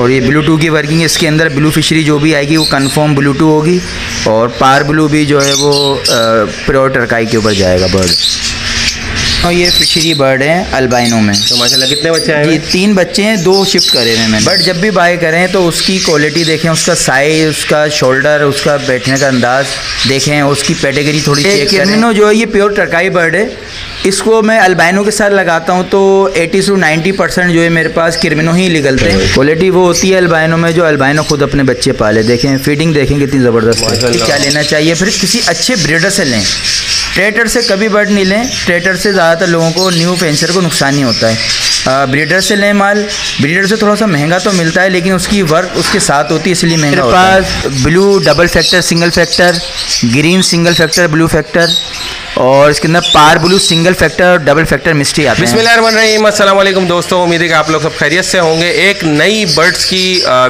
और ये blue to की वर्किंग, इसके अंदर ब्लू फिशरी जो भी आएगी वो कंफर्म ब्लू टू होगी, और पार ब्लू भी जो है वो प्योर टरकाई के ऊपर जाएगा बर्ड। और ये फिशरी बर्ड है अल्बाइनो में। तो माशाल्लाह कितने बच्चे आए? जी 3 बच्चे हैं, 2 शिफ्ट करे हुए मैंने। बट जब भी बाय करें तो उसकी क्वालिटी देखें, उसका साइज़, उसका शोल्डर, उसका बैठने का अंदाज़ देखें, उसकी कैटेगरी थोड़ी चेक करें। किर्मिनो जो है ये प्योर टरकाई बर्ड है, इसको मैं अल्बाइनो के साथ लगाता हूँ तो 80 से 90% जो है मेरे पास किर्मिनो ही निकलते हैं। क्वालिटी वो होती है अल्बाइनो में जो अल्बाइनो खुद अपने बच्चे पाले। देखें फीडिंग देखें कितनी ज़बरदस्त है। क्या लेना चाहिए, फिर किसी अच्छे ब्रीडर से लें, ट्रेटर से कभी बर्ड नहीं लें। ट्रेटर से ज़्यादातर लोगों को न्यू फेंसर को नुकसान नहीं होता है। ब्रीडर से लें माल। ब्रीडर से थोड़ा सा महंगा तो मिलता है लेकिन उसकी वर्क उसके साथ होती है इसलिए महंगा होता है। मेरे पास blue double factor single factor, green single factor blue factor, और इसके अंदर पार ब्लू सिंगल फैक्टर और डबल फैक्टर मिस्ट्री आते हैं। बिस्मिल्लाहिर्रहमानिर्रहीम, अस्सलाम वालेकुम दोस्तों, उम्मीद है कि आप लोग सब खैरियत से होंगे। एक नई बर्ड्स की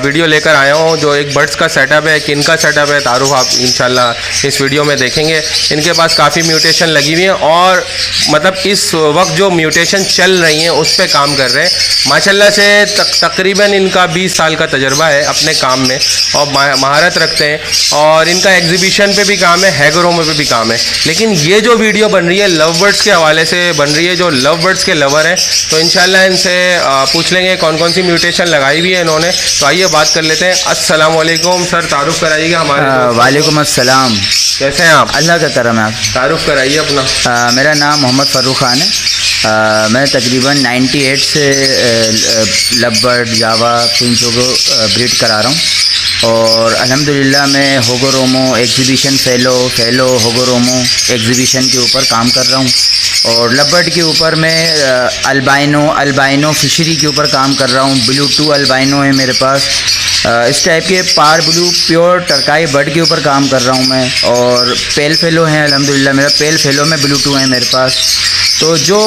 वीडियो लेकर आया हूँ, जो एक बर्ड्स का सेटअप है, किन का सेटअप है, तारुफ आप इंशाल्लाह इस वीडियो में देखेंगे। इनके पास काफ़ी म्यूटेशन लगी हुई है और मतलब इस वक्त जो म्यूटेशन चल रही हैं उस पर काम कर रहे हैं। माशाल्लाह से तकरीबन इनका 20 साल का तजर्बा है अपने काम में और महारत रखते हैं, और इनका एग्जीबिशन पे भी काम है, हैगरों में भी काम है। लेकिन ये जो वीडियो बन रही है लव बर्ड्स के हवाले से बन रही है, जो लव बर्ड्स के लवर हैं, तो इंशाल्लाह इनसे पूछ लेंगे कौन कौन सी म्यूटेशन लगाई हुई है इन्होंने। तो आइए बात कर लेते हैं। अस्सलाम वालेकुम सर, तारुफ कराइएगा हमारे। वालेकुम अस्सलाम, कैसे हैं आप? अल्लाह का करम है। आप तारुफ कराइए अपना। मेरा नाम मोहम्मद फ़ारूक ख़ान है। मैं तकरीबन 98 से लव बर्ड जावा फिंचों को ब्रीड करा रहा हूँ, और अल्हम्दुलिल्लाह मैं होगोरोमो एग्जीबिशन फेलो होगोरोमो एग्जीबिशन के ऊपर काम कर रहा हूँ, और लबर्ड के ऊपर मैं अल्बाइनो फिशरी के ऊपर काम कर रहा हूँ। ब्लू टू अल्बाइनो है मेरे पास। इस टाइप के पार ब्लू प्योर टरकाई बर्ड के ऊपर काम कर रहा हूँ मैं, और पेल फेलो हैं अल्हम्दुलिल्लाह, मेरा पेल फेलो में ब्लू टू है मेरे पास। तो जो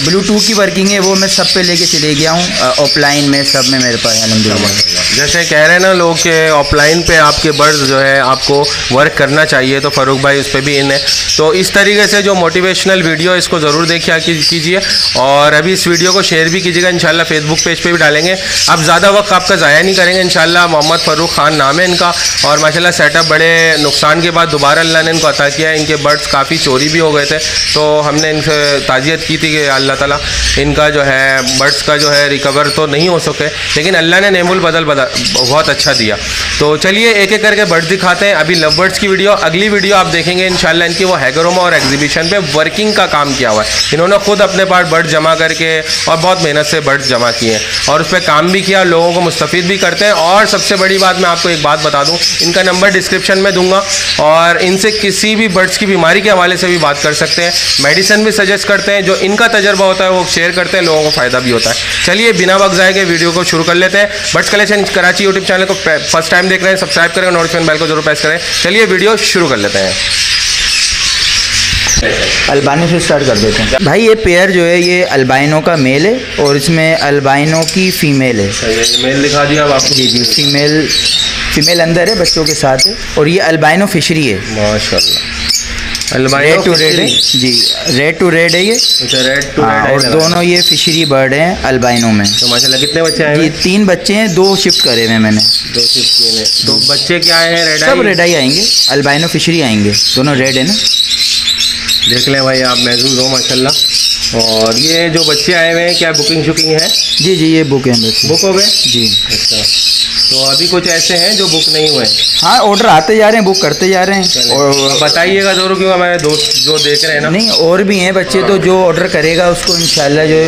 ब्लू टू की वर्किंग है वो मैं सब पे लेके चले गया हूँ, ऑफलाइन में सब में मेरे पास अल्हम्दुलिल्लाह। जैसे कह रहे हैं ना लोग कि ऑफलाइन पे आपके बर्ड्स जो है आपको वर्क करना चाहिए, तो फ़ारूक भाई उस पर भी इन है। तो इस तरीके से जो मोटिवेशनल वीडियो इसको ज़रूर देखिए कीजिए, और अभी इस वीडियो को शेयर भी कीजिएगा, इंशाल्लाह फेसबुक पेज पे भी डालेंगे। अब ज़्यादा वक्त आपका ज़ाया नहीं करेंगे इंशाल्लाह। मोहम्मद फ़ारूक ख़ान नाम है इनका, और माशाल्लाह सेटअप बड़े नुकसान के बाद दोबारा अल्लाह ने इनको अता किया है। इनके बर्ड्स काफ़ी चोरी भी हो गए थे, तो हमने इनसे ताज़ियत की थी कि अल्लाह ताला इनका जो है बर्ड्स का जो है रिकवर तो नहीं हो सके, लेकिन अल्लाह ने नेमुल बदल बहुत अच्छा दिया। तो चलिए एक एक करके बर्ड्स दिखाते हैं। अभी लव बर्ड्स की वीडियो, अगली वीडियो आप देखेंगे इंशाल्लाह इनकी वो हैगरोमा और एग्जीबिशन पे वर्किंग का काम किया हुआ है। इन्होंने खुद अपने पास बर्ड जमा करके और बहुत मेहनत से बर्ड्स जमा किए हैं, और उस पर काम भी किया, लोगों को मुस्तफ़ीद भी करते हैं। और सबसे बड़ी बात मैं आपको एक बात बता दूँ, इनका नंबर डिस्क्रिप्शन में दूंगा, और इनसे किसी भी बर्ड्स की बीमारी के हवाले से भी बात कर सकते हैं, मेडिसिन भी सजेस्ट करते हैं। जो इनका तजर्बा होता है वो शेयर करते हैं, लोगों को फ़ायदा भी होता है। चलिए बिना वक्त ज़ाये के वीडियो को शुरू कर लेते हैं। Birds collection Karachi YouTube channel को फर्स्ट टाइम देख रहे हैं, सब्सक्राइब करें, नोटिफिकेशन बेल को जरूर प्रेस करें। चलिए वीडियो शुरू कर लेते हैं। अल्बाइनो से स्टार्ट कर देते हैं भाई। ये पेयर जो है ये अल्बाइनो का मेल है, और इसमें अल्बाइनो की फ़ीमेल है। मेल दिखा दिया आपको? जी फीमेल अंदर है, बच्चों के साथ है, और ये अल्बाइनो फिशरी है माशाल्लाह। रेड टू रेड है जी, रेड टू रेड है ये। अच्छा, रेड टू रेड है। और दोनों ये फिशरी बर्ड हैं अल्बाइनो में। तो माशाल्लाह कितने बच्चे आए? जी 3 बच्चे हैं, 2 शिफ्ट करे हुए मैंने। 2 शिफ्ट किए हैं। तो बच्चे क्या हैं? रेड सब रेड आई आएंगे, अल्बाइनो फिशरी आएंगे, दोनों रेड है ना। देख लें भाई, आप महसूस हो माशाल्लाह। और ये जो बच्चे आए हुए हैं क्या बुकिंग शुकिंग है? जी ये बुक है बच्चे। बुक हो गए जी। अच्छा, तो अभी कुछ ऐसे हैं जो बुक नहीं हुए? हाँ, ऑर्डर आते जा रहे हैं, बुक करते जा रहे हैं। और बताइएगा जरूर, क्यों हमारे दोस्त जो देख रहे हैं ना। नहीं, और भी हैं बच्चे, तो जो ऑर्डर करेगा उसको इंशाल्लाह जो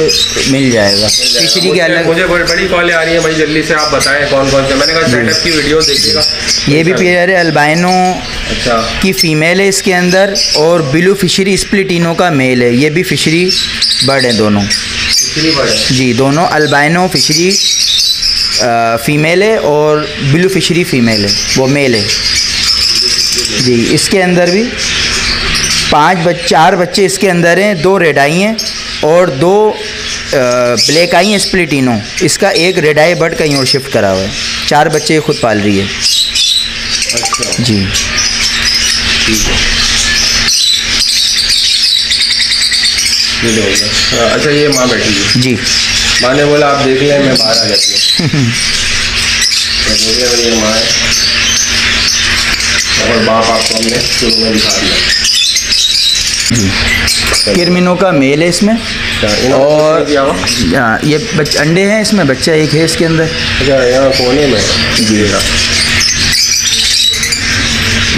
मिल जाएगा। फिशरी के अलग मुझे बड़ी कॉलें आ रही हैं भाई, जल्दी से आप बताएं कौन कौन से। मैंने कहा सेटअप की वीडियो देखिएगा। ये भी पेयर है अल्बाइनो अच्छा की फ़ीमेल है इसके अंदर, और ब्लू फिशरी स्प्लिटिनो का मेल है। ये भी फिशरी बर्ड है दोनों। फिशरी बर्ड है जी, दोनों अल्बाइनो फिशरी फ़ीमेल है, और ब्लू फिशरी फ़ीमेल है, वो मेल है जी। इसके अंदर भी 4 बच्चे इसके अंदर हैं, 2 रेड आई हैं और 2 ब्लैक आई हैं स्प्लिटिनो। इसका एक रेड आई बर्ड कहीं और शिफ्ट करा हुआ है। 4 बच्चे खुद पाल रही है। अच्छा जी ठीक है। अच्छा, ये माँ बैठी है जी। माँ ने बोला आप देख लें, मैं बाहर आ जाती हूँ। देखिए भाई ये माँ है और बाप आपको हमने शुरू में दिखा दिया। किरमिनो का मेल है इसमें, और ये अंडे हैं इसमें, बच्चा एक है इसके अंदर। अच्छा यहाँ कोने में जी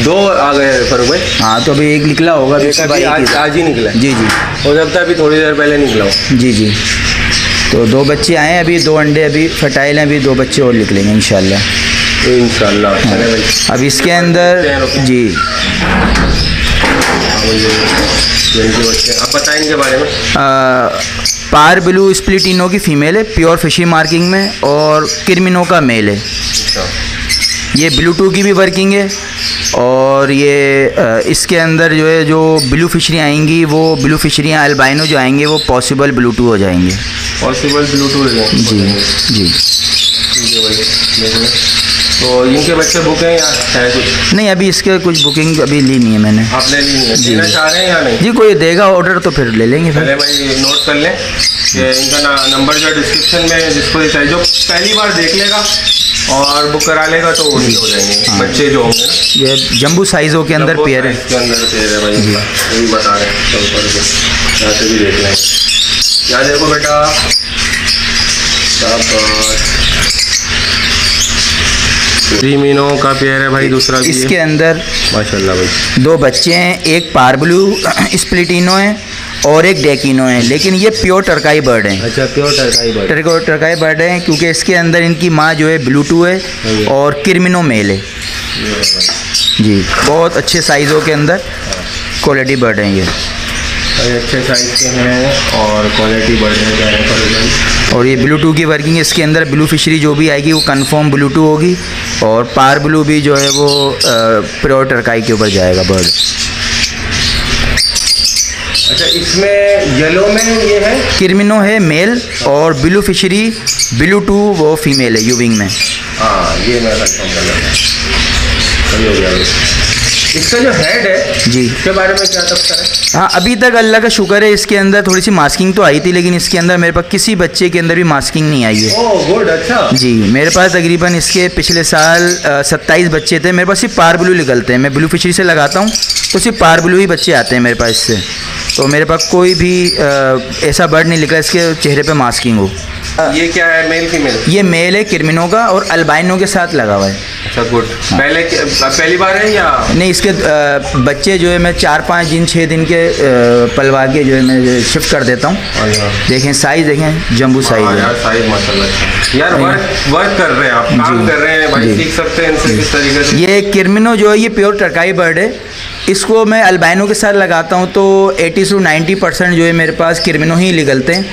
दो आ गए फरूक भाई। हाँ तो अभी एक निकला होगा, आज ही निकला। जी जी, हो सकता है अभी थोड़ी देर पहले निकला हो। जी जी, तो 2 बच्चे आए हैं अभी, 2 अंडे अभी फर्टाइल हैं, अभी 2 बच्चे और निकलेंगे इंशाल्लाह। हाँ। अब इसके अंदर जी आप बताएं इनके बारे में। पार ब्लू स्प्लिटिनो की फ़ीमेल है, प्योर फिशी मार्किंग में, और किरमिनो का मेल है। ये ब्लू2 की भी वर्किंग है, और ये इसके अंदर जो है जो ब्लू फिशरी आएंगी वो ब्लू फिशरियाँ अल्बाइनो जो आएंगे वो पॉसिबल ब्लू2 हो जाएंगे। पॉसिबल ब्लू2 जी जी। ठीक है भाई, तो इनके बच्चे बुक हैं या है कुछ? नहीं, अभी इसके कुछ बुकिंग अभी ली नहीं है मैंने। आपने ली नहीं है? देना चाह रहे हैं या नहीं? जी, कोई देगा ऑर्डर तो फिर ले लेंगे। पहले भाई नोट कर लें कि इनका नंबर जो डिस्क्रिप्शन में जिसको भी चाहिए, जो पहली बार देख लेगा और बुक करा लेगा तो वही हो जाएंगे। हाँ। बच्चे जो होंगे ना ये जंबू साइज़ों के अंदर पेयर है, इसके अंदर पेयर है भाई, वही बता रहे हैं। चल पड़ के यहाँ से भी देख लें। यहाँ देखो बेटा, किरमिनो का पेयर है भाई, दूसरा भी इसके अंदर माशाल्लाह भाई 2 बच्चे हैं, एक पार ब्लू स्प्लिटिनो है और एक डेकिनो है, लेकिन ये प्योर टर्काई बर्ड है। अच्छा, प्योर टर्काई बर्ड, टर्काई बर्ड है, क्योंकि इसके अंदर इनकी माँ जो है ब्लू2 है और किरमिनो मेल है जी। बहुत अच्छे साइज़ों के अंदर क्वालिटी बर्ड हैं ये, अच्छे साइज़ के हैं और क्वालिटी बर्ड है। और ये ब्लू2 की वर्किंग, इसके अंदर ब्लू फिशरी जो भी आएगी वो कंफर्म ब्लू2 होगी, और पार ब्लू भी जो है वो प्योर टर्काई के ऊपर जाएगा बर्ड। अच्छा, इसमें येलो में ये है किरमिनो है मेल, और ब्लू फिशरी ब्लू2 वो फीमेल है यूविंग में। हाँ, ये मैं कंफर्म कर लेता हूँ। हो गया। इसका जो हेड है जी, इसके बारे में क्या तब है? हाँ, अभी तक अल्लाह का शुक्र है, इसके अंदर थोड़ी सी मास्किंग तो आई थी, लेकिन इसके अंदर मेरे पास किसी बच्चे के अंदर भी मास्किंग नहीं आई है। ओह गुड, अच्छा जी। मेरे पास तकरीबन इसके पिछले साल 27 बच्चे थे। मेरे पास सिर्फ पार ब्लू निकलते हैं, मैं ब्लू फिशरी से लगाता हूँ तो सिर्फ पार ब्लू ही बच्चे आते हैं मेरे पास इससे। तो मेरे पास कोई भी ऐसा बर्ड नहीं निकला इसके चेहरे पे मास्किंग हो। ये क्या है, मेल फीमेल? ये मेल है किरमिनो का, और अल्बाइनो के साथ लगा हुआ है। अच्छा गुड। हाँ। पहली बार है या नहीं? इसके बच्चे जो है मैं 4-5 दिन 6 दिन के पलवा के जो है मैं शिफ्ट कर देता हूँ। देखें साइज़, देखें जंबू साइज़ है यार, साइज़ माशाल्लाह। यार वर्क कर रहे हैं आप, काम कर रहे हैं भाई, सीख सकते हैं इनसे किस तरीके से। ये किरमिनो जो है ये प्योर टर्काई बर्ड है, इसको मैं अल्बाइनो के साथ लगाता हूँ तो 80 से 90% जो है मेरे पास किरमिनो ही निकलते हैं,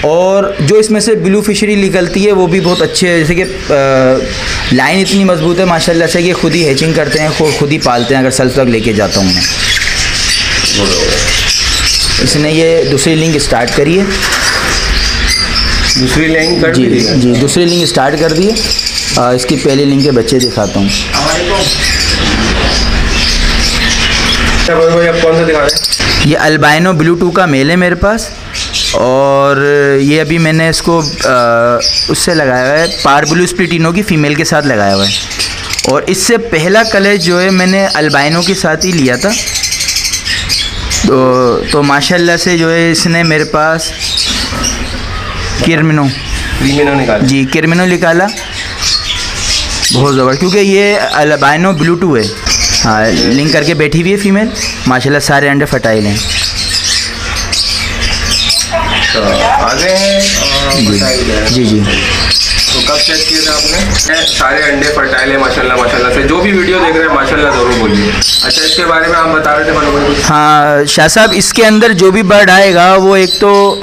और जो इसमें से ब्लू फिशरी निकलती है वो भी बहुत अच्छे है। जैसे कि लाइन इतनी मजबूत है माशाल्लाह से कि खुद ही हैचिंग करते हैं, खुद ही पालते हैं। अगर सेल्फ तक लेके जाता हूँ मैं। इसने ये दूसरी लिंक स्टार्ट करी है। दूसरी लिंक कर जी जी, दूसरी लिंक स्टार्ट कर दी है। इसकी पहली लिंक के बच्चे दिखाता हूँ। आप कौन सा दिखा रहे हैं? ये अल्बाइनो ब्लू2 का मेल है मेरे पास, और ये अभी मैंने इसको उससे लगाया हुआ है, पार ब्लू स्प्लिटिनो की फ़ीमेल के साथ लगाया हुआ है। और इससे पहला कलर जो है मैंने अल्बाइनो के साथ ही लिया था, तो माशाल्लाह से जो है इसने मेरे पास किरमिनो निकाला। जी, किरमिनो निकाला बहुत ज़बरदस्त, क्योंकि ये अल्बाइनो ब्लू2 है। हाँ, लिंक करके बैठी हुई है फीमेल, माशाल्लाह सारे अंडे फर्टाइल हैं। तो आगे हैं जी जी। तो कब चेक किया था आपने? सारे अंडे फर्टाइल है माशाल्लाह माशाल्लाह से। जो भी वीडियो देख रहे हैं माशाल्लाह ज़रूर बोलिए। अच्छा, इसके बारे में आप बता रहे थे मनोज? हाँ शाह साहब, इसके अंदर जो भी बर्ड आएगा वो एक तो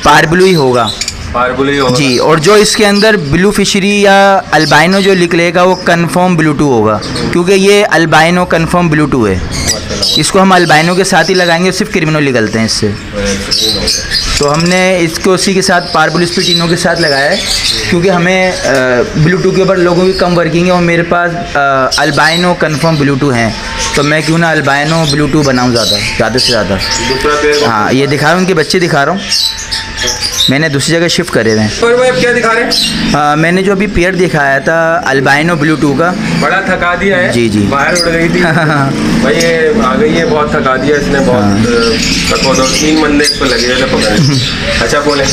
पार ब्लू ही होगा जी, और जो इसके अंदर ब्लू फिशरी या अल्बाइनो जो निकलेगा वो कंफर्म ब्लू2 होगा, क्योंकि ये अल्बाइनो कंफर्म ब्लू2 है। इसको हम अल्बाइनो के साथ ही लगाएंगे, सिर्फ किरमिनो निकलते हैं इससे। तो हमने इसको उसी के साथ पार ब्लू स्प्लिटिनो के साथ लगाया है, क्योंकि हमें ब्लू2 के ऊपर लोगों की कम वर्किंग है और मेरे पास अल्बाइनो कंफर्म ब्लू2 हैं, तो मैं क्यों ना अल्बाइनो ब्लू2 बनाऊँ ज़्यादा से ज़्यादा। हाँ, ये दिखा रहा हूँ, उनके बच्चे दिखा रहा हूँ। मैंने दूसरी जगह शिफ्ट करे हुए हैं। और भाई अब क्या दिखा रहे हैं? मैंने जो अभी पेयर दिखाया था अल्बाइनो ब्लू 2 का, बड़ा थका दिया है। जी जी, बाहर उड़ गई थी भाई, ये आ गई है, बहुत थका दिया इसने, बहुत 3 बंदे इसको लगे हुए थे पकड़ने। अच्छा बोले।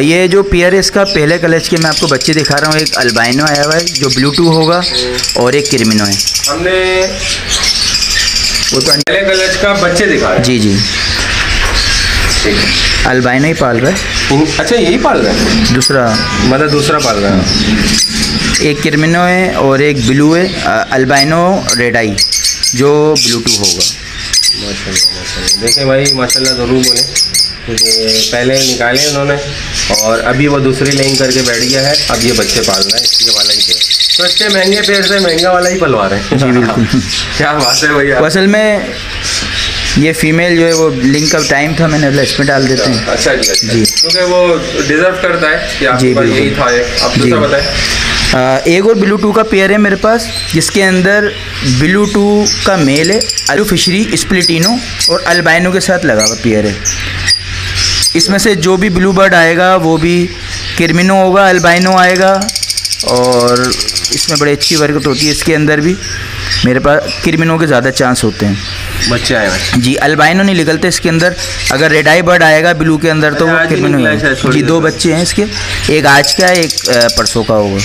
ये जो पेयर है इसका पहले कलच के मैं आपको बच्चे दिखा रहा हूँ। एक अल्बाइनो आया हुआ है जो ब्लू 2 होगा और एक क्रिमिनो है। हमने वो तो पहले कलच का बच्चे दिखा रहे हैं। जी जी, अल्बाइनो ही पाल रहा है। अच्छा यही पाल रहा है? दूसरा मतलब दूसरा पाल रहा है। एक क्रिमिनो है और एक ब्लू है, अल्बाइनो रेड आई जो ब्लू 2 होगा। माशाल्लाह माशाल्लाह, देखें भाई माशाल्लाह ज़रूर बोले, पहले निकाले उन्होंने और अभी वो दूसरी लाइन करके बैठ गया है। अब ये बच्चे पाल रहा है, ये वाला ही पेड़। तो अच्छे महंगे पेड़ से महंगा वाला ही पलवा रहे हैं। जी बिल्कुल क्या बात है भैया। असल में ये फीमेल जो है वो लिंक का टाइम था, मैंने इसमें डाल देते हैं। अच्छा जी, क्योंकि वो डिजर्व करता है कि आपके पास यही था। आप दूसरा बताएं। एक और ब्लू 2 का पेयर है मेरे पास, जिसके अंदर ब्लू 2 का मेल है, ब्लू फिशरी स्प्लिटिनो और अल्बाइनो के साथ लगा हुआ पेयर है। इसमें से जो भी ब्लू बर्ड आएगा वो भी क्रिमिनो होगा, अल्बाइनो आएगा और इसमें बड़ी अच्छी बरकत होती है। इसके अंदर भी मेरे पास क्रिमिनो के ज़्यादा चांस होते हैं। बच्चे आए हैं जी, अल्बाइनो नहीं निकलते इसके अंदर। अगर रेड आई बर्ड आएगा ब्लू के अंदर तो वो क्रिमिनो है जी। 2 बच्चे हैं इसके, एक आज का है, एक परसों का होगा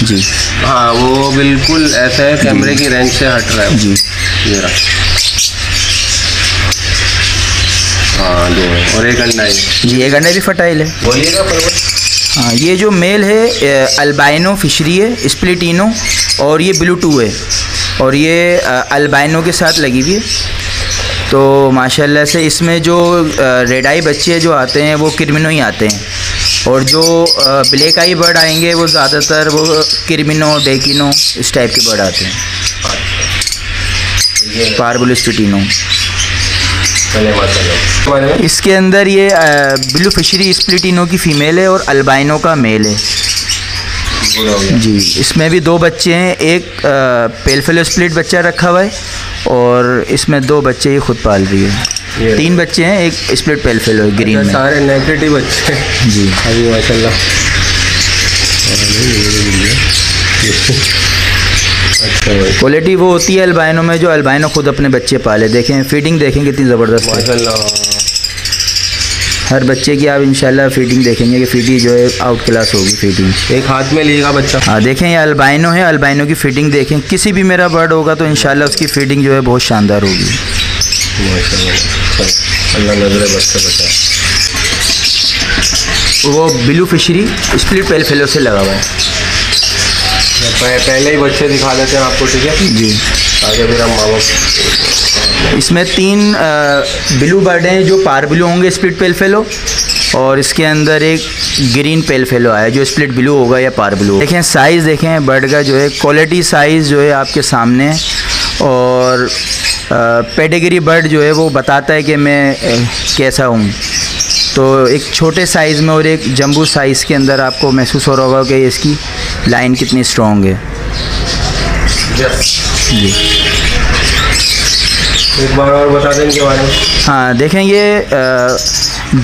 जी। हाँ वो बिल्कुल ऐसा है, कैमरे की रेंज से हट रहा है जी। ये रहा, हाँ 2 है और एक अंडा है जी। एक अंडा भी फर्टाइल है। बोलिएगा पर। हाँ ये जो मेल है अल्बाइनो फिशरी है स्प्लिटिनो और ये ब्लू 2 है और ये अल्बाइनो के साथ लगी हुई है। तो माशाल्लाह से इसमें जो रेड आई बच्चे जो आते हैं वो क्रिमिनो ही आते हैं और जो ब्लैक आई बर्ड आएंगे वो ज़्यादातर वो क्रिमिनो डेकिनो इस टाइप के बर्ड आते हैं, पार्बुल स्प्लिटिनो। इसके अंदर ये ब्लू फिशरी स्प्लिटिनो की फ़ीमेल है और अल्बाइनो का मेल है जी। इसमें भी 2 बच्चे हैं, एक पेलफेलो स्प्लिट बच्चा रखा हुआ है और इसमें 2 बच्चे ये खुद पाल रही है। 3 बच्चे हैं, एक स्प्लिट पेलफेलो है ग्रीन में। सारे नेगेटिव बच्चे जी अभी माशाल्लाह। अच्छा भाई, क्वालिटी वो होती है अल्बाइनो में जो अल्बाइनो खुद अपने बच्चे पाले। देखें फीडिंग देखें कितनी ज़बरदस्त है माशाल्लाह। हर बच्चे की आप इंशाल्लाह फीडिंग देखेंगे कि फीडिंग जो है आउट क्लास होगी फीडिंग। एक हाथ में लिएगा बच्चा। हाँ देखें ये अल्बाइनो है, अल्बाइनो की फीडिंग देखें। किसी भी मेरा बर्ड होगा तो इंशाल्लाह उसकी फीडिंग जो है बहुत शानदार होगी। अल्लाह नजर बच्चा बचा। वो ब्लू फिशरी स्प्लिट पेलफेलो से लगा हुआ है। पहले ही बच्चे दिखा देते हैं आपको, ठीक है जी। आगे मेरा माँ बाप। इसमें 3 ब्लू बर्ड हैं जो पार ब्लू होंगे स्प्लिट पेलफेलो और इसके अंदर एक ग्रीन पेलफेलो आया जो स्प्लिट ब्लू होगा या पार ब्लू। देखें साइज़ देखें बर्ड का जो है, क्वालिटी साइज़ जो है आपके सामने है और पेडिग्री बर्ड जो है वो बताता है कि मैं कैसा हूँ। तो एक छोटे साइज़ में और एक जंबू साइज़ के अंदर आपको महसूस हो रहा होगा कि इसकी लाइन कितनी स्ट्रॉन्ग है जी। एक बार और बता दें इनके बारे में। हाँ देखें ये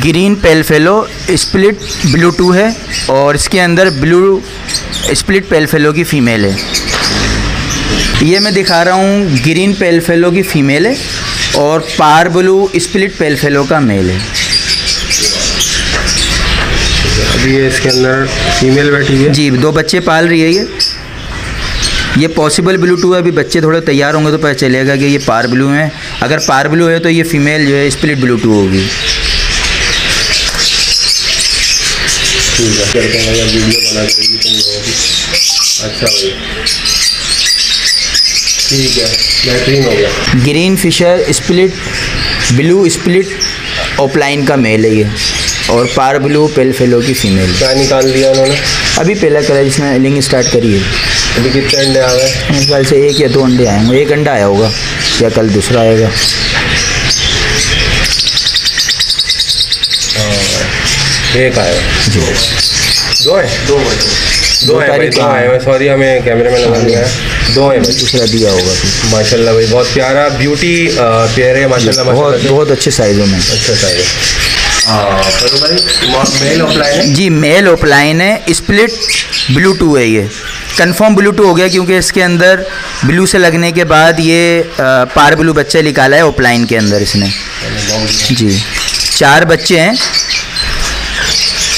ग्रीन पेलफेलो स्प्लिट ब्लू 2 है और इसके अंदर ब्लू स्प्लिट पेलफेलो की फ़ीमेल है। ये मैं दिखा रहा हूँ ग्रीन पेलफेलो की फ़ीमेल है और पार ब्लू स्प्लिट पेलफेलो का मेल है। अभी ये इसके अंदर फीमेल बैठी है जी, 2 बच्चे पाल रही है ये पॉसिबल ब्लू 2 है। अभी बच्चे थोड़े तैयार होंगे तो पता चलेगा कि ये पार ब्लू हैं। अगर पार ब्लू है तो ये फीमेल जो है स्प्लिट ब्लू 2 होगी। ठीक है, करते हैं वीडियो बना करेगी तुम लोगों की। अच्छा भाई ठीक है, बेहतरीन हो गया। Green Fischer split blue split opaline का मेल है ये और पार ब्लू पेलफेलो की फ़ीमेल। क्या निकाल दिया उन्होंने? अभी पहला कलर जिसमें लिंग स्टार्ट करी है। अभी कितने अंडे आ गए? मेरे ख्याल से 1 या 2 अंडे आए होंगे। 1 अंडा आया होगा या कल दूसरा आएगा। एक आया जी। 2 है? 2 है। सॉरी हमें कैमरे में लगा दिया है। 2 है, दूसरा दिया होगा फिर। माशाल्लाह भाई बहुत प्यारा ब्यूटी पेयर है माशाल्लाह। बहुत अच्छे साइज़ों में। अच्छा साइज है। फरूक भाई मेल ऑफलाइन है? जी मेल ऑफलाइन है, स्प्लिट ब्लू2 है ये। कंफर्म ब्लू2 हो गया क्योंकि इसके अंदर ब्लू से लगने के बाद ये पार ब्लू बच्चा निकाला है ऑफलाइन के अंदर इसने। जी 4 बच्चे हैं,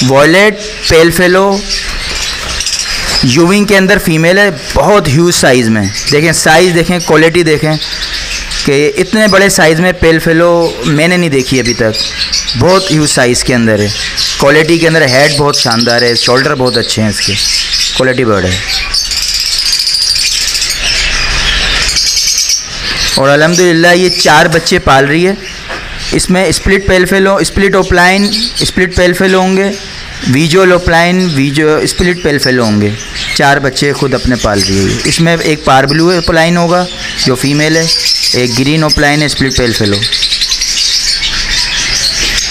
वॉयलेट, पेल फेलो, यूविंग के अंदर फीमेल है, बहुत ह्यूज साइज़ में। देखें साइज़ देखें, क्वालिटी देखें कि इतने बड़े साइज़ में पेल फेलो मैंने नहीं देखी अभी तक। बहुत ह्यूज साइज़ के अंदर है, क्वालिटी के अंदर। हेड बहुत शानदार है, शोल्डर बहुत अच्छे हैं इसके, क्वालिटी बर्ड है। और अल्हम्दुलिल्लाह ये 4 बच्चे पाल रही है। इसमें split pale fallow, split opaline, split pale fallow होंगे, visual opaline, split pale fallow होंगे। 4 बच्चे खुद अपने पाल रही है। इसमें एक पार ब्लू ओपलाइन होगा जो फीमेल है, एक ग्रीन ओपलाइन है, स्प्लिट पेल फेलो।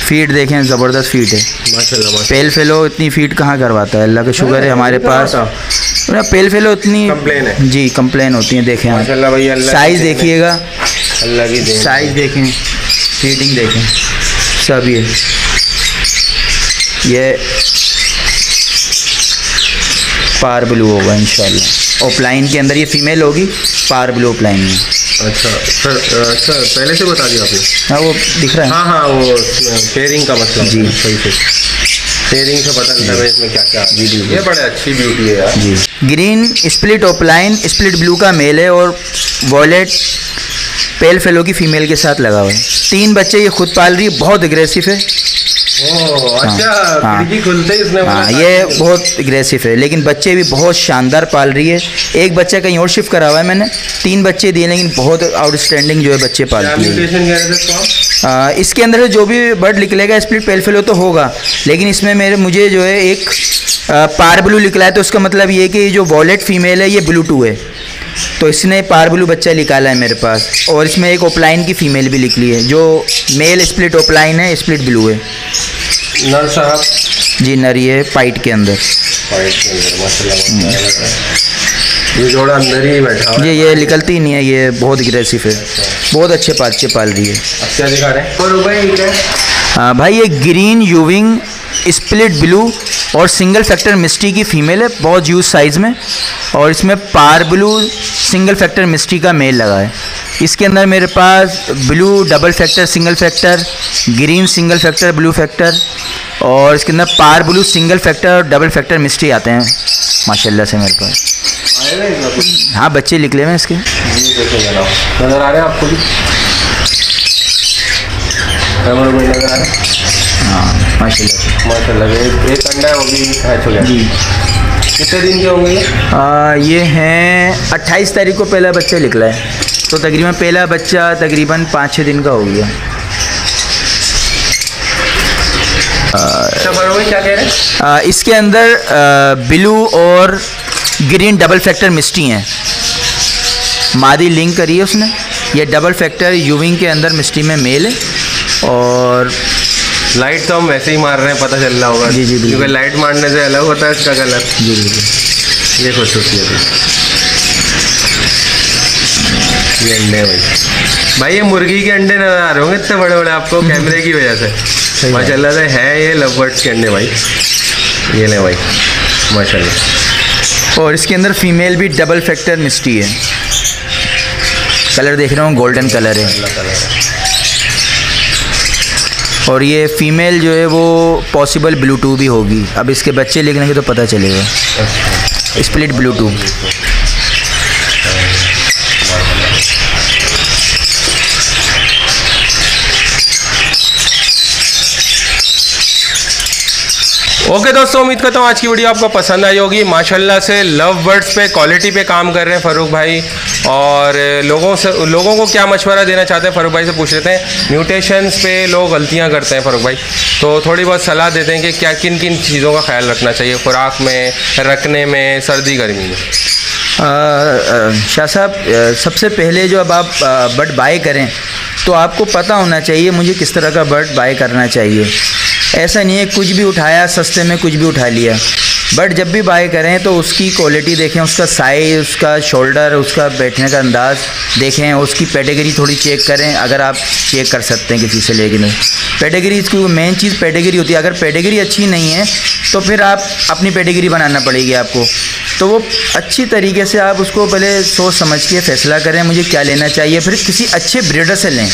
फीड देखें, ज़बरदस्त फीड है माशाल्लाह। पेल फेलो इतनी फीड कहाँ करवाता है, अल्लाह का शुक्र है हमारे पास। पेल फेलो इतनी कंप्लेन है जी, कंप्लेन होती है। देखें आप साइज़ देखिएगा, अल्लाह की देन, साइज़ देखें, फीडिंग देखें, सब ये पार ब्लू होगा इंशाल्लाह। ऑफलाइन के अंदर ये फीमेल होगी, पार ब्लू ऑफलाइन में। अच्छा सर, अच्छा पहले से बता दिया आपने? हाँ वो दिख रहा है। हाँ हाँ, वो पेयरिंग का मतलब जी, सही से पेयरिंग से पता चलता है इसमें क्या क्या। जी ये बड़े अच्छी ब्यूटी है यार। जी green split offline, split blue का मेल है और वॉयलेट पेल फेलो की फीमेल के साथ लगा हुआ है। 3 बच्चे ये खुद पाल रही है, बहुत एग्रेसिव है। अच्छा, खिड़की खुलते ही इसने हाँ ये बहुत एग्रेसिव है, लेकिन बच्चे भी बहुत शानदार पाल रही है। एक बच्चा कहीं और शिफ्ट करा हुआ है मैंने, 3 बच्चे दिए, लेकिन बहुत आउटस्टैंडिंग जो है बच्चे पालती है। इसके अंदर जो भी बर्ड निकलेगा स्प्लिट पेल फेलो तो होगा, लेकिन इसमें मुझे जो है एक पार ब्लू निकला है, तो उसका मतलब ये कि जो वॉयलेट फीमेल है ये ब्लू2 है, तो इसने पार ब्लू बच्चा निकाला है मेरे पास। और इसमें एक ओपलाइन की फ़ीमेल भी निकली है, जो मेल स्प्लिट ओपलाइन है, स्प्लिट ब्लू है। नर साहब? जी नर है, पाइट के अंदर। माशाल्लाह ये जोड़ा अंदर ही बैठा है। ये निकलती नहीं है, ये बहुत एग्रेसिव है। बहुत अच्छे बच्चे पाल रही है। अब क्या दिखा रहे हैं? हाँ भाई, ये ग्रीन यूविंग स्प्लिट ब्लू और सिंगल फैक्टर मिस्टी की फ़ीमेल है, बहुत यूज साइज़ में। और इसमें पार ब्लू सिंगल फैक्टर मिस्टी का मेल लगा है। इसके अंदर मेरे पास blue double factor single factor, green single factor blue factor, और इसके अंदर पार ब्लू सिंगल फैक्टर और डबल फैक्टर मिस्टी आते हैं माशाल्लाह से मेरे पास। हाँ बच्चे निकले हुए इसके। नज़र आ रहे हैं आपको भी? नज़र आ रहे हैं? हाँ माशाल्लाह माशाल्लाह। एक अंडा है वो भी हैच हो गया जी। कितने दिन के होंगे ये हैं 28 तारीख को पहला बच्चा निकला है, तो तकरीबन पहला बच्चा तकरीबन 5-6 दिन का हो गया। क्या कह रहे हैं? इसके अंदर ब्लू और ग्रीन डबल फैक्टर मिस्टी हैं, मादी लिंक करी है उसने। ये डबल फैक्टर यूविंग के अंदर मिस्टी में मेल है। और लाइट तो हम वैसे ही मार रहे हैं, पता चल रहा होगा। जी जी क्योंकि लाइट मारने से अलग होता है इसका कलर। जी जी ये खूबसूरती है ये अंडे भाई। ये मुर्गी के अंडे नजर आ रहे होंगे इतने बड़े बड़े आपको कैमरे की वजह से। माशाल्लाह से है ये लव बर्ड्स के अंडे भाई। ये ले भाई माशाल्लाह। और इसके अंदर फीमेल भी डबल फैक्टर मिस्टी है। कलर देख रहा हूँ, गोल्डन कलर है। और ये फीमेल जो है वो पॉसिबल ब्लू2 भी होगी। अब इसके बच्चे लिखने के तो पता चलेगा। स्प्लिट ब्लू2। ओके दोस्तों, उम्मीद करता हूँ आज की वीडियो आपको पसंद आई होगी। माशाल्लाह से लव बर्ड्स पे क्वालिटी पे काम कर रहे हैं फारूक भाई। और लोगों को क्या मशवरा देना चाहते हैं फारूक भाई से पूछ लेते हैं। म्यूटेशंस पे लोग गलतियाँ करते हैं फारूक भाई, तो थोड़ी बहुत सलाह देते हैं कि क्या किन किन चीज़ों का ख्याल रखना चाहिए खुराक में, रखने में, सर्दी गर्मी में। शाह साहब, सबसे पहले जो अब आप बर्ड बाय करें तो आपको पता होना चाहिए मुझे किस तरह का बर्ड बाय करना चाहिए। ऐसा नहीं है कुछ भी उठाया, सस्ते में कुछ भी उठा लिया। बट जब भी बाय करें तो उसकी क्वालिटी देखें, उसका साइज़, उसका शोल्डर, उसका बैठने का अंदाज़ देखें, उसकी पेडिग्री थोड़ी चेक करें अगर आप चेक कर सकते हैं किसी से। लेकिन पेडिग्री, इसकी मेन चीज़ पेडिग्री होती है। अगर पेडिग्री अच्छी नहीं है तो फिर आप अपनी पेडिग्री बनाना पड़ेगी आपको। तो वो अच्छी तरीके से आप उसको पहले सोच समझ के फ़ैसला करें मुझे क्या लेना चाहिए, फिर किसी अच्छे ब्रीडर से लें।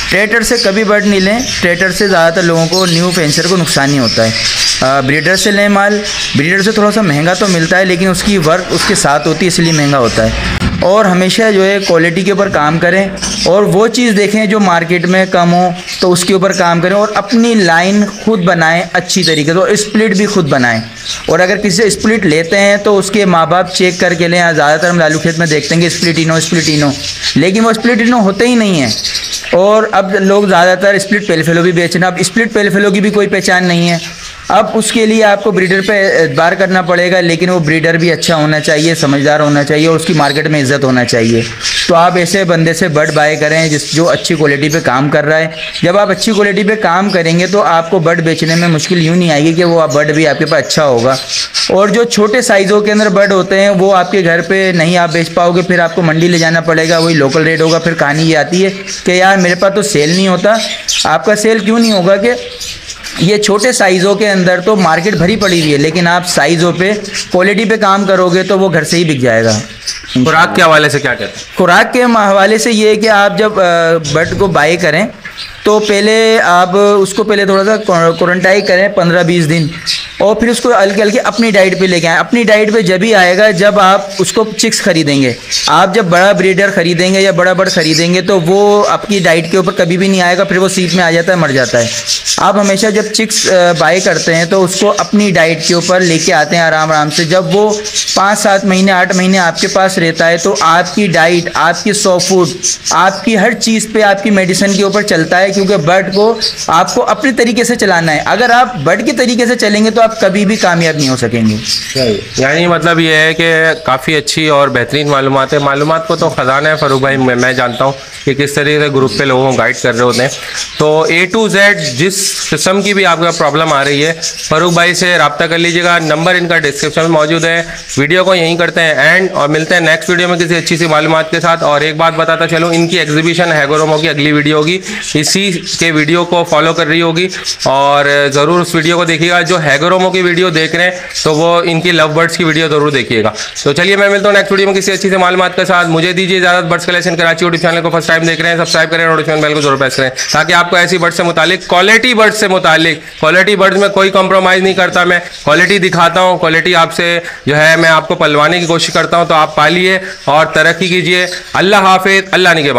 ट्रेटर से कभी बर्ड नहीं लें। ट्रेटर से ज़्यादातर लोगों को, न्यू फेंसर को नुकसान ही होता है। ब्रीडर से लें माल। ब्रीडर से थोड़ा सा महंगा तो मिलता है लेकिन उसकी वर्क उसके साथ होती है इसलिए महंगा होता है। और हमेशा जो है क्वालिटी के ऊपर काम करें और वो चीज़ देखें जो मार्केट में कम हो तो उसके ऊपर काम करें और अपनी लाइन खुद बनाएं अच्छी तरीके से, और स्प्लिट भी खुद बनाएं। और अगर किसी से स्प्लिट लेते हैं तो उसके माँ बाप चेक करके लें। ज़्यादातर हम लालू खेत में देखते हैं कि स्प्लिटिनो, लेकिन वो स्प्लिटिनो होते ही नहीं है। और अब लोग ज़्यादातर स्प्लिट पेलफेलो भी बेच रहे हैं। अब स्प्लिट पेलफेलो की भी कोई पहचान नहीं है। अब उसके लिए आपको ब्रीडर पे एतबार करना पड़ेगा, लेकिन वो ब्रीडर भी अच्छा होना चाहिए, समझदार होना चाहिए और उसकी मार्केट में इज्जत होना चाहिए। तो आप ऐसे बंदे से बर्ड बाय करें जो अच्छी क्वालिटी पे काम कर रहा है। जब आप अच्छी क्वालिटी पे काम करेंगे तो आपको बर्ड बेचने में मुश्किल यूँ नहीं आएगी कि वो आप बर्ड भी आपके पास अच्छा होगा। और जो छोटे साइज़ों के अंदर बर्ड होते हैं वो आपके घर पे नहीं आप बेच पाओगे, फिर आपको मंडी ले जाना पड़ेगा, वही लोकल रेट होगा। फिर कहानी ये आती है कि यार मेरे पास तो सेल नहीं होता। आपका सेल क्यों नहीं होगा कि ये छोटे साइज़ों के अंदर तो मार्केट भरी पड़ी हुई है, लेकिन आप साइज़ों पे, क्वालिटी पे काम करोगे तो वो घर से ही बिक जाएगा। खुराक के हवाले से क्या कहते हैं? खुराक के हवाले से ये है कि आप जब बर्ड को बाय करें तो पहले आप उसको पहले थोड़ा सा क्वारंटाइन करें 15-20 दिन, और फिर उसको हल्के हल्के अपनी डाइट पे लेके आएँ। अपनी डाइट पे जब ही आएगा जब आप उसको चिक्स खरीदेंगे। आप जब बड़ा ब्रीडर खरीदेंगे या बड़ा बर्ड खरीदेंगे तो वो आपकी डाइट के ऊपर कभी भी नहीं आएगा, फिर वो सीप में आ जाता है, मर जाता है। आप हमेशा जब चिक्स बाय करते हैं तो उसको अपनी डाइट के ऊपर लेके आते हैं आराम आराम से। जब वो 5-7 महीने 8 महीने आपके पास रहता है तो आपकी डाइट, आपकी सॉफ्ट फूड, आपकी हर चीज़ पे आपकी मेडिसिन के ऊपर चलता है, क्योंकि बर्ड को आपको अपने तरीके से चलाना है। अगर आप बर्ड के तरीके से चलेंगे तो आप कभी भी कामयाब नहीं हो सकेंगे। यानी मतलब ये है कि काफ़ी अच्छी और बेहतरीन मालूमात है। मालूमात को तो ख़जाना है फ़ारूक भाई, मैं जानता हूँ कि किस तरीके से ग्रुप पे लोगों को गाइड कर रहे होते हैं। तो A to Z जिस किस्म की भी आपका प्रॉब्लम आ रही है फ़ारूक भाई से रब्ता कर लीजिएगा। नंबर इनका डिस्क्रिप्शन में मौजूद है। वीडियो को यहीं करते हैं एंड, और मिलते हैं नेक्स्ट वीडियो में किसी अच्छी सी मालूमात के साथ। और एक बात बताता चलूँ, इनकी एग्जीबिशन हैगोरोमो की अगली वीडियो होगी, इसी के वीडियो को फॉलो कर रही होगी और ज़रूर उस वीडियो को देखिएगा। जो हैगोरोमो की वीडियो देख रहे हैं तो वो इनकी लव बर्ड्स की वीडियो जरूर देखिएगा। तो चलिए मैं मिलता हूँ नेक्स्ट वीडियो में किसी अच्छी से मालूमात के साथ। मुझे दीजिए इजाजत। Birds collection Karachi YouTube channel को फर्स्ट टाइम देख रहे हैं, सब्सक्राइब करें, नोटिफिकेशन बेल को जरूर प्रेस करें ताकि आपको ऐसी बर्ड से मुतालिक, क्वालिटी बर्ड से मुतालिक, क्वालिटी बर्ड्स में कोई कॉम्प्रोमाइज़ नहीं करता, मैं क्वालिटी दिखाता हूँ, क्वालिटी आपसे जो है मैं आपको पलवाने की कोशिश करता हूँ। तो आप पालिए और तरक्की कीजिए। अल्लाह हाफिज़, अल्लाह निगहबान।